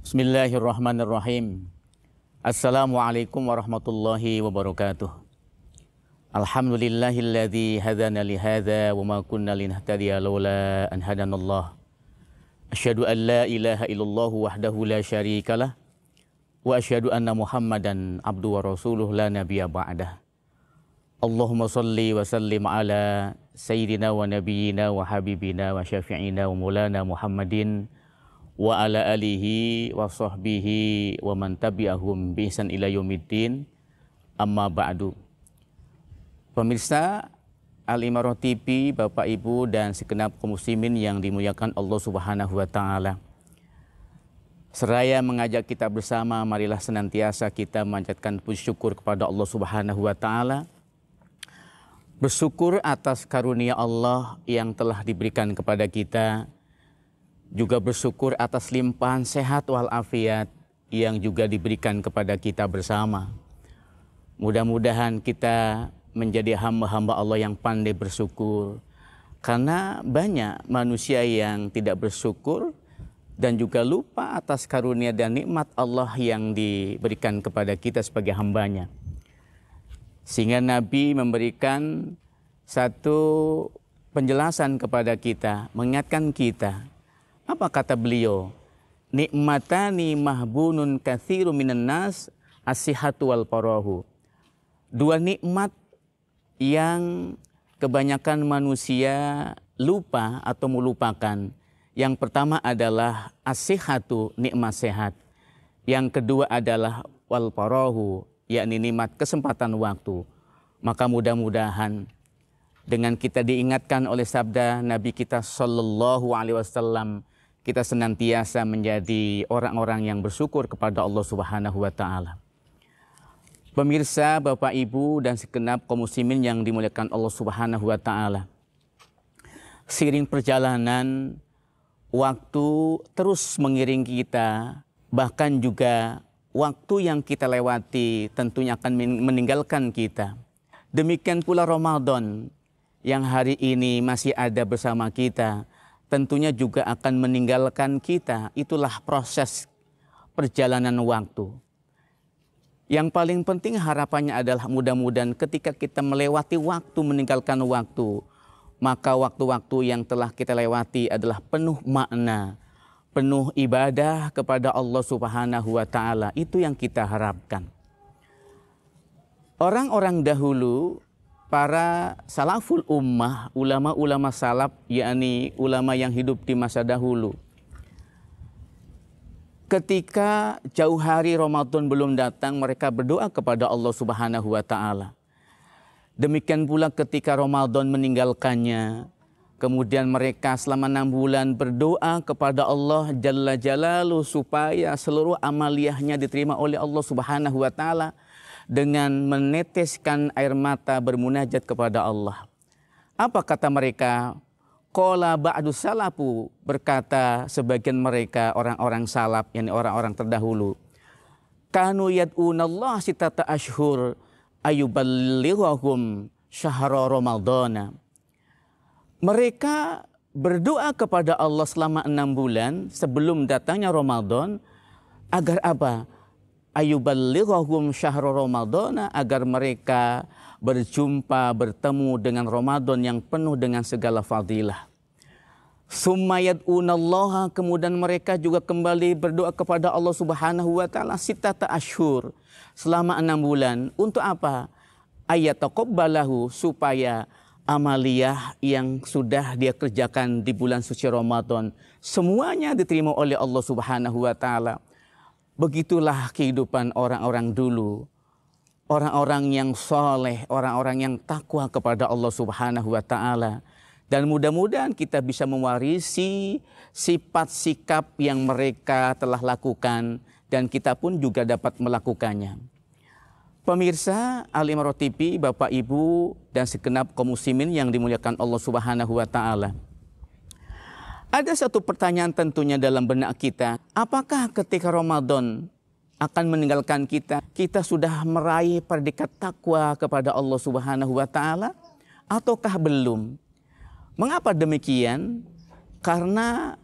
Bismillahirrahmanirrahim. Assalamualaikum warahmatullahi wabarakatuh. Alhamdulillahilladzi hadana li hadza wa ma kunna linahtadiya laula an hadanallah. Asyhadu an la ilaha illallah wahdahu la syarikalah wa asyhadu anna Muhammadan abdu wa rasuluh la nabiyya ba'dah. Allahumma salli wa sallim ala sayyidina wa nabiyyina wa habibina wa syafi'ina wa maulana Muhammadin wa ala alihi wa sahbihi wa man tabi'ahum bi ihsan ila yaumiddin, amma ba'du. Pemirsa Al-Imarah TV, Bapak Ibu dan segenap kaum muslimin yang dimuliakan Allah Subhanahu wa taala. Seraya mengajak kita bersama, marilah senantiasa kita memanjatkan puji syukur kepada Allah Subhanahu wa taala. Bersyukur atas karunia Allah yang telah diberikan kepada kita. Juga bersyukur atas limpahan sehat walafiat yang juga diberikan kepada kita bersama. Mudah-mudahan kita menjadi hamba-hamba Allah yang pandai bersyukur. Karena banyak manusia yang tidak bersyukur dan juga lupa atas karunia dan nikmat Allah yang diberikan kepada kita sebagai hambanya. Sehingga Nabi memberikan satu penjelasan kepada kita, mengingatkan kita. Apa kata beliau? Nikmatani mahbunun katsiru minan nas as-sihhatu wal farahu. Dua nikmat yang kebanyakan manusia lupa atau melupakan. Yang pertama adalah as-sihhatu, nikmat sehat. Yang kedua adalah wal farahu, yakni nikmat kesempatan waktu. Maka mudah-mudahan dengan kita diingatkan oleh sabda Nabi kita sallallahu alaihi wasallam, kita senantiasa menjadi orang-orang yang bersyukur kepada Allah Subhanahu wa taala. Pemirsa, Bapak Ibu dan segenap kaum muslimin yang dimuliakan Allah Subhanahu wa taala. Seiring perjalanan waktu terus mengiring kita, bahkan juga waktu yang kita lewati tentunya akan meninggalkan kita. Demikian pula Ramadan yang hari ini masih ada bersama kita, tentunya juga akan meninggalkan kita. Itulah proses perjalanan waktu. Yang paling penting harapannya adalah mudah-mudahan ketika kita melewati waktu, meninggalkan waktu, maka waktu-waktu yang telah kita lewati adalah penuh makna, penuh ibadah kepada Allah Subhanahu wa taala. Itu yang kita harapkan. Orang-orang dahulu, para salaful ummah, ulama-ulama salaf, yakni ulama yang hidup di masa dahulu. Ketika jauh hari Ramadan belum datang, mereka berdoa kepada Allah Subhanahu wa taala. Demikian pula ketika Ramadan meninggalkannya, kemudian mereka selama 6 bulan berdoa kepada Allah Jalla Jalaluhu supaya seluruh amaliyahnya diterima oleh Allah Subhanahu wa taala, dengan meneteskan air mata bermunajat kepada Allah. Apa kata mereka? Qala ba'du salafu, berkata sebagian mereka orang-orang salaf, yakni orang-orang terdahulu. Kanu yad'unallaha sittata ashhur ayuballighahum syahra ramadhana. Mereka berdoa kepada Allah selama 6 bulan sebelum datangnya Ramadan agar apa? Ayuballighahum syahra ramadhana, agar mereka berjumpa, bertemu dengan Ramadan yang penuh dengan segala fadilah. Summa yad'unallaha, kemudian mereka juga kembali berdoa kepada Allah Subhanahu wa taala sittata ashhur, selama 6 bulan. Untuk apa? Ayataqabbalahu, supaya amaliyah yang sudah dia kerjakan di bulan suci Ramadan semuanya diterima oleh Allah Subhanahu wa taala. Begitulah kehidupan orang-orang dulu. Orang-orang yang soleh, orang-orang yang takwa kepada Allah Subhanahu wa taala. Dan mudah-mudahan kita bisa mewarisi sifat sikap yang mereka telah lakukan dan kita pun juga dapat melakukannya. Pemirsa Al-Imarah TV, Bapak Ibu dan segenap kaum muslimin yang dimuliakan Allah Subhanahu wa taala. Ada satu pertanyaan tentunya dalam benak kita. Apakah ketika Ramadan akan meninggalkan kita, kita sudah meraih predikat takwa kepada Allah Subhanahu wa taala ataukah belum? Mengapa demikian? Karena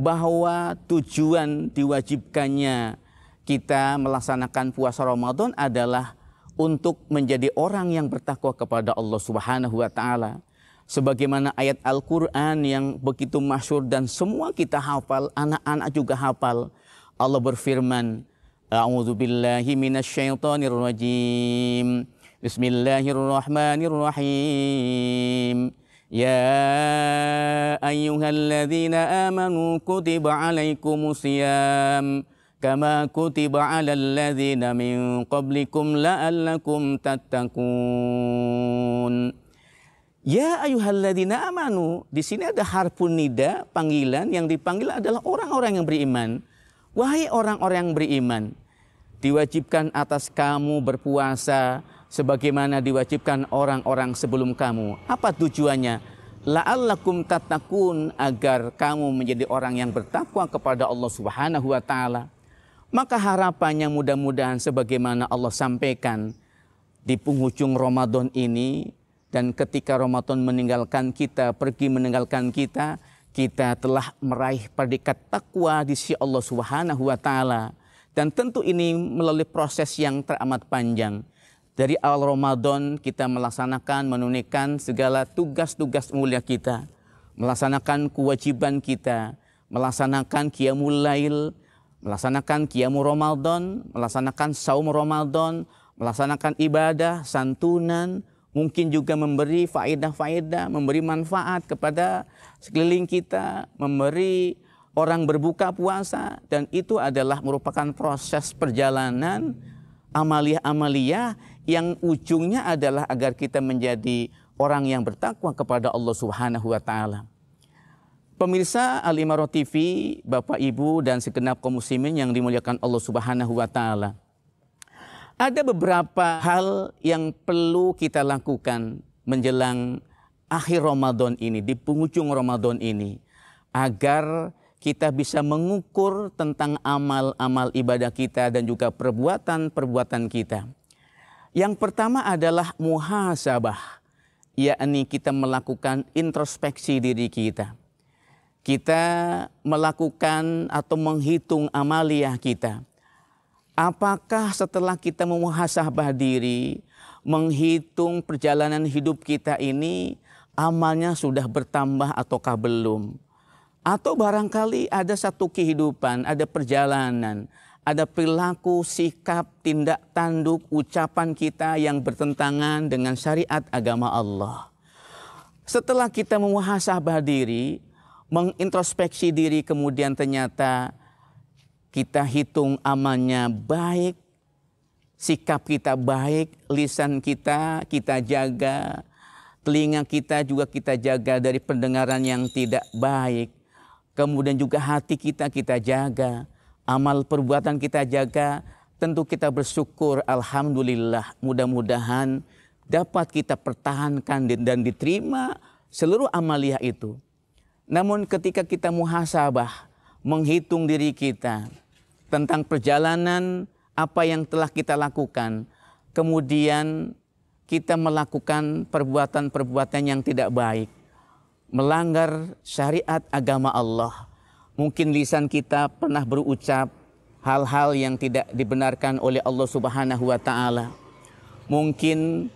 bahwa tujuan diwajibkannya kita melaksanakan puasa Ramadan adalah untuk menjadi orang yang bertakwa kepada Allah Subhanahu wa taala. Sebagaimana ayat Al-Qur'an yang begitu masyhur dan semua kita hafal, anak-anak juga hafal. Allah berfirman, A'udzubillahi minasyaitonirrajim. Bismillahirrahmanirrahim. Ya ayyuhalladzina amanu kutiba alaikumusiyam kama kutiba alal ladzina min qablikum la'allakum tattaqun. Ya ayyuhalladzina amanu, di sini ada harfun nida, panggilan, yang dipanggil adalah orang-orang yang beriman. Wahai orang-orang yang beriman, diwajibkan atas kamu berpuasa sebagaimana diwajibkan orang-orang sebelum kamu. Apa tujuannya? La'allakum tattaqun, agar kamu menjadi orang yang bertakwa kepada Allah Subhanahu wa taala. Maka harapannya mudah-mudahan sebagaimana Allah sampaikan di penghujung Ramadan ini, dan ketika Ramadan meninggalkan kita, pergi meninggalkan kita, kita telah meraih predikat takwa di sisi Allah Subhanahu wa taala. Dan tentu ini melalui proses yang teramat panjang. Dari awal Ramadan kita melaksanakan, menunaikan segala tugas-tugas mulia kita, melaksanakan kewajiban kita, melaksanakan qiyamul lail, melaksanakan qiyamul Ramadan, melaksanakan saum Ramadan, melaksanakan ibadah, santunan, mungkin juga memberi faedah-faedah, memberi manfaat kepada sekeliling kita, memberi orang berbuka puasa, dan itu adalah merupakan proses perjalanan amaliyah-amaliyah yang ujungnya adalah agar kita menjadi orang yang bertakwa kepada Allah Subhanahu wa taala. Pemirsa Al-Imarah TV, Bapak Ibu dan segenap kaum muslimin yang dimuliakan Allah Subhanahu wa taala. Ada beberapa hal yang perlu kita lakukan menjelang akhir Ramadan ini, di penghujung Ramadan ini, agar kita bisa mengukur tentang amal-amal ibadah kita dan juga perbuatan-perbuatan kita. Yang pertama adalah muhasabah, yakni kita melakukan introspeksi diri kita. Kita melakukan atau menghitung amaliyah kita. Apakah setelah kita memuhasabah diri, menghitung perjalanan hidup kita ini, amalnya sudah bertambah ataukah belum? Atau barangkali ada satu kehidupan, ada perjalanan, ada perilaku, sikap, tindak tanduk, ucapan kita yang bertentangan dengan syariat agama Allah. Setelah kita memuhasabah diri, mengintrospeksi diri, kemudian ternyata kita hitung amalnya baik, sikap kita baik, lisan kita jaga, telinga kita juga kita jaga dari pendengaran yang tidak baik. Kemudian juga hati kita jaga, amal perbuatan kita jaga, tentu kita bersyukur, alhamdulillah, mudah-mudahan dapat kita pertahankan dan diterima seluruh amaliyah itu. Namun ketika kita muhasabah, menghitung diri kita tentang perjalanan apa yang telah kita lakukan, kemudian kita melakukan perbuatan-perbuatan yang tidak baik, melanggar syariat agama Allah. Mungkin lisan kita pernah berucap hal-hal yang tidak dibenarkan oleh Allah Subhanahu wa taala. Mungkin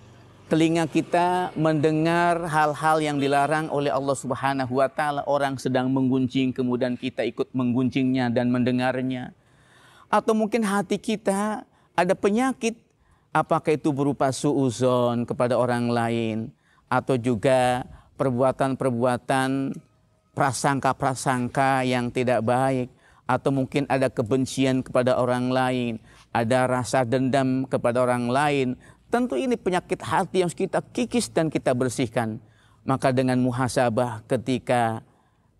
telinga kita mendengar hal-hal yang dilarang oleh Allah Subhanahu wa taala. Orang sedang menggunjing, kemudian kita ikut menggunjingnya dan mendengarnya. Atau mungkin hati kita ada penyakit, apakah itu berupa suudzon kepada orang lain, atau juga perbuatan-perbuatan prasangka-prasangka yang tidak baik, atau mungkin ada kebencian kepada orang lain, ada rasa dendam kepada orang lain. Tentu ini penyakit hati yang harus kita kikis dan kita bersihkan. Maka dengan muhasabah ketika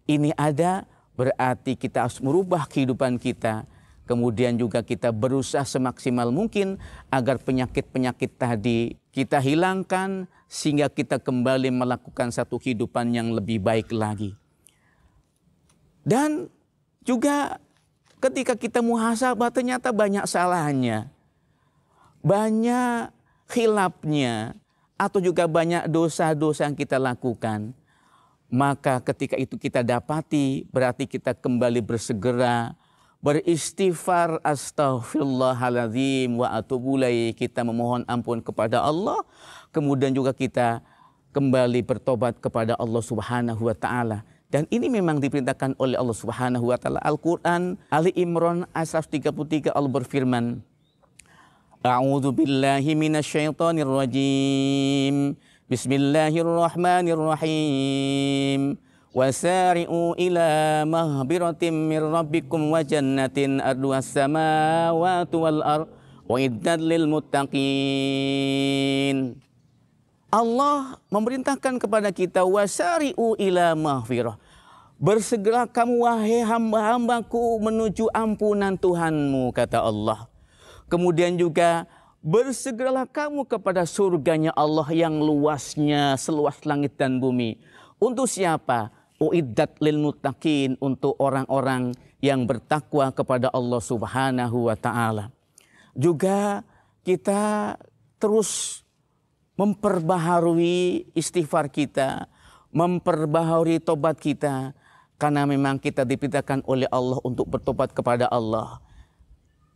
ini ada, berarti kita harus merubah kehidupan kita. Kemudian juga kita berusaha semaksimal mungkin agar penyakit-penyakit tadi kita hilangkan, sehingga kita kembali melakukan satu kehidupan yang lebih baik lagi. Dan juga ketika kita muhasabah ternyata banyak salahnya, banyak khilafnya, atau juga banyak dosa-dosa yang kita lakukan. Maka ketika itu kita dapati, berarti kita kembali bersegera beristighfar, astaghfirullahaladzim wa atubu ilaih. Kita memohon ampun kepada Allah. Kemudian juga kita kembali bertobat kepada Allah Subhanahu wa Ta'ala. Dan ini memang diperintahkan oleh Allah Subhanahu wa Ta'ala. Al-Quran Ali Imran ayat 133 Allah berfirman, A'udzu billahi minasyaitonir rajim. Bismillahirrahmanirrahim. Wasari'u ila mahbiratin mir rabbikum wa jannatin arduhas samawati wal ardh uiddat lil muttaqin. Allah memerintahkan kepada kita wasari'u ila mahfirah. Bersegera kamu wahai hamba-hambaku menuju ampunan Tuhanmu, kata Allah. Kemudian juga bersegeralah kamu kepada surganya Allah yang luasnya seluas langit dan bumi. Untuk siapa? Uiddat lil muttaqin, untuk orang-orang yang bertakwa kepada Allah Subhanahu wa Ta'ala. Juga kita terus memperbaharui istighfar kita, memperbaharui tobat kita, karena memang kita diperintahkan oleh Allah untuk bertobat kepada Allah.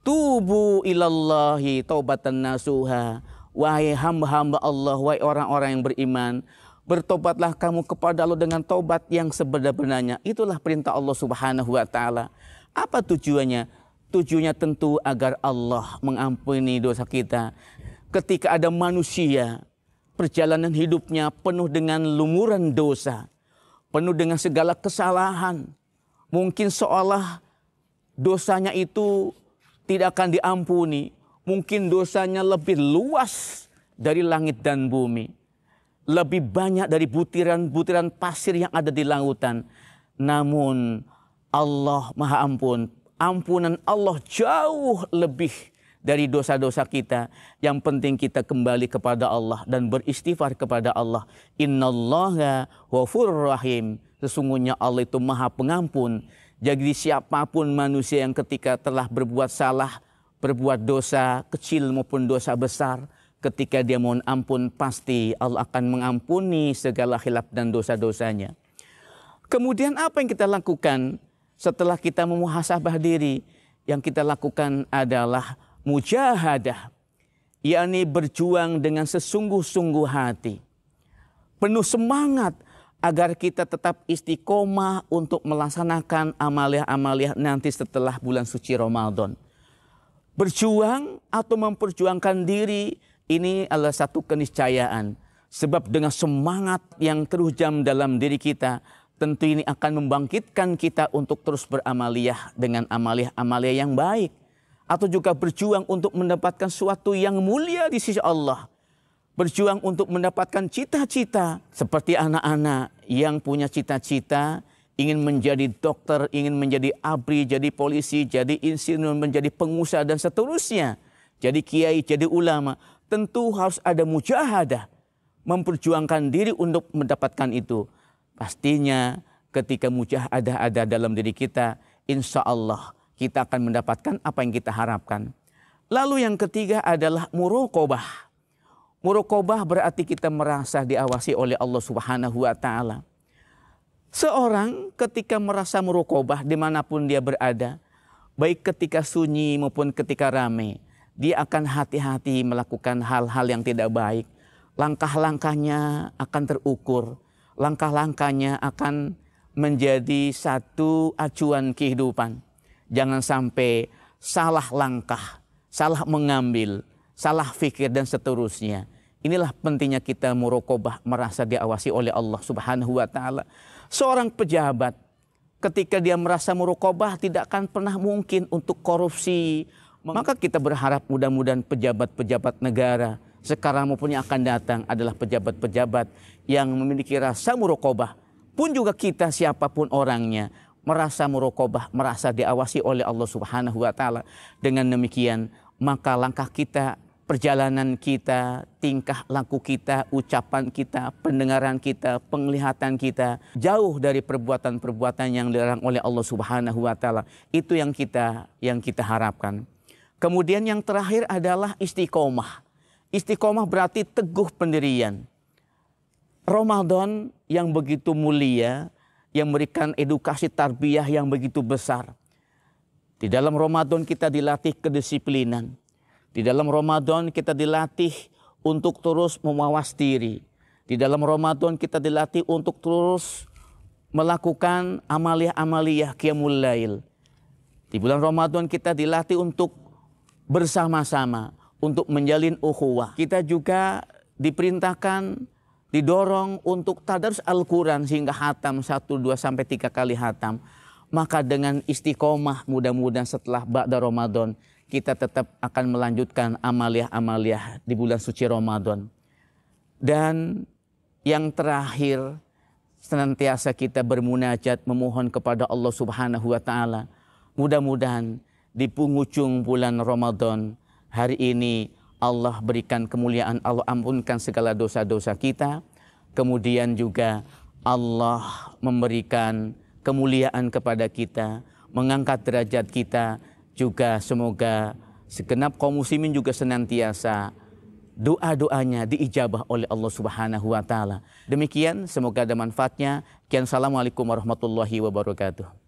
Tubu ilallahi taubatan nasuha. Wahai hamba-hamba Allah, wahai orang-orang yang beriman, bertobatlah kamu kepada Allah dengan tobat yang sebenar-benarnya. Itulah perintah Allah Subhanahu wa Ta'ala. Apa tujuannya? Tujuannya tentu agar Allah mengampuni dosa kita. Ketika ada manusia, perjalanan hidupnya penuh dengan lumuran dosa, penuh dengan segala kesalahan. Mungkin seolah dosanya itu tidak akan diampuni. Mungkin dosanya lebih luas dari langit dan bumi. Lebih banyak dari butiran-butiran pasir yang ada di lautan. Namun Allah Maha Ampun. Ampunan Allah jauh lebih dari dosa-dosa kita. Yang penting kita kembali kepada Allah dan beristighfar kepada Allah. Innallaha ghafurur rahim. Sesungguhnya Allah itu Maha Pengampun. Jadi siapapun manusia yang ketika telah berbuat salah, berbuat dosa kecil maupun dosa besar, ketika dia mohon ampun, pasti Allah akan mengampuni segala khilaf dan dosa-dosanya. Kemudian apa yang kita lakukan setelah kita memuhasabah diri? Yang kita lakukan adalah mujahadah, yakni berjuang dengan sesungguh-sungguh hati. Penuh semangat agar kita tetap istiqomah untuk melaksanakan amaliah-amaliah nanti setelah bulan suci Ramadan. Berjuang atau memperjuangkan diri, ini adalah satu keniscayaan. Sebab dengan semangat yang terhujam dalam diri kita, tentu ini akan membangkitkan kita untuk terus beramaliyah dengan amaliah-amaliah yang baik. Atau juga berjuang untuk mendapatkan sesuatu yang mulia di sisi Allah. Berjuang untuk mendapatkan cita-cita. Seperti anak-anak yang punya cita-cita, ingin menjadi dokter, ingin menjadi abri, jadi polisi, jadi insinyur, menjadi pengusaha dan seterusnya. Jadi kiai, jadi ulama. Tentu harus ada mujahadah, memperjuangkan diri untuk mendapatkan itu. Pastinya ketika mujahadah ada dalam diri kita, insya Allah kita akan mendapatkan apa yang kita harapkan. Lalu yang ketiga adalah muraqabah. Muraqabah berarti kita merasa diawasi oleh Allah Subhanahu wa Ta'ala. Seorang ketika merasa muraqabah dimanapun dia berada, baik ketika sunyi maupun ketika ramai, dia akan hati-hati melakukan hal-hal yang tidak baik. Langkah-langkahnya akan terukur. Langkah-langkahnya akan menjadi satu acuan kehidupan. Jangan sampai salah langkah, salah mengambil, salah fikir dan seterusnya. Inilah pentingnya kita muraqabah, merasa diawasi oleh Allah Subhanahu wa Ta'ala. Seorang pejabat ketika dia merasa muraqabah tidak akan pernah mungkin untuk korupsi. Maka kita berharap mudah-mudahan pejabat-pejabat negara sekarang maupun yang akan datang adalah pejabat-pejabat yang memiliki rasa muraqabah. Pun juga kita siapapun orangnya merasa muraqabah, merasa diawasi oleh Allah Subhanahu wa Ta'ala. Dengan demikian maka langkah kita, perjalanan kita, tingkah laku kita, ucapan kita, pendengaran kita, penglihatan kita jauh dari perbuatan-perbuatan yang dilarang oleh Allah Subhanahu wa Ta'ala. Itu yang kita harapkan. Kemudian yang terakhir adalah istiqomah. Istiqomah berarti teguh pendirian. Ramadan yang begitu mulia, yang memberikan edukasi tarbiyah yang begitu besar. Di dalam Ramadan kita dilatih kedisiplinan. Di dalam Ramadan kita dilatih untuk terus memawas diri. Di dalam Ramadan kita dilatih untuk terus melakukan amaliyah-amaliyah qiyamul lail. Di bulan Ramadan kita dilatih untuk bersama-sama, untuk menjalin ukhuwah. Kita juga diperintahkan, didorong untuk tadarus Al-Quran sehingga hatam 1, 2, sampai 3 kali hatam. Maka dengan istiqomah mudah-mudahan setelah ba'da Ramadan kita tetap akan melanjutkan amaliyah-amaliyah di bulan suci Ramadan. Dan yang terakhir, senantiasa kita bermunajat memohon kepada Allah Subhanahu wa taala. Mudah-mudahan di penghujung bulan Ramadan hari ini Allah berikan kemuliaan, Allah ampunkan segala dosa-dosa kita. Kemudian juga Allah memberikan kemuliaan kepada kita, mengangkat derajat kita. Juga semoga segenap kaum muslimin juga senantiasa doa-doanya diijabah oleh Allah Subhanahu wa taala. Demikian, semoga ada manfaatnya. Assalamualaikum warahmatullahi wabarakatuh.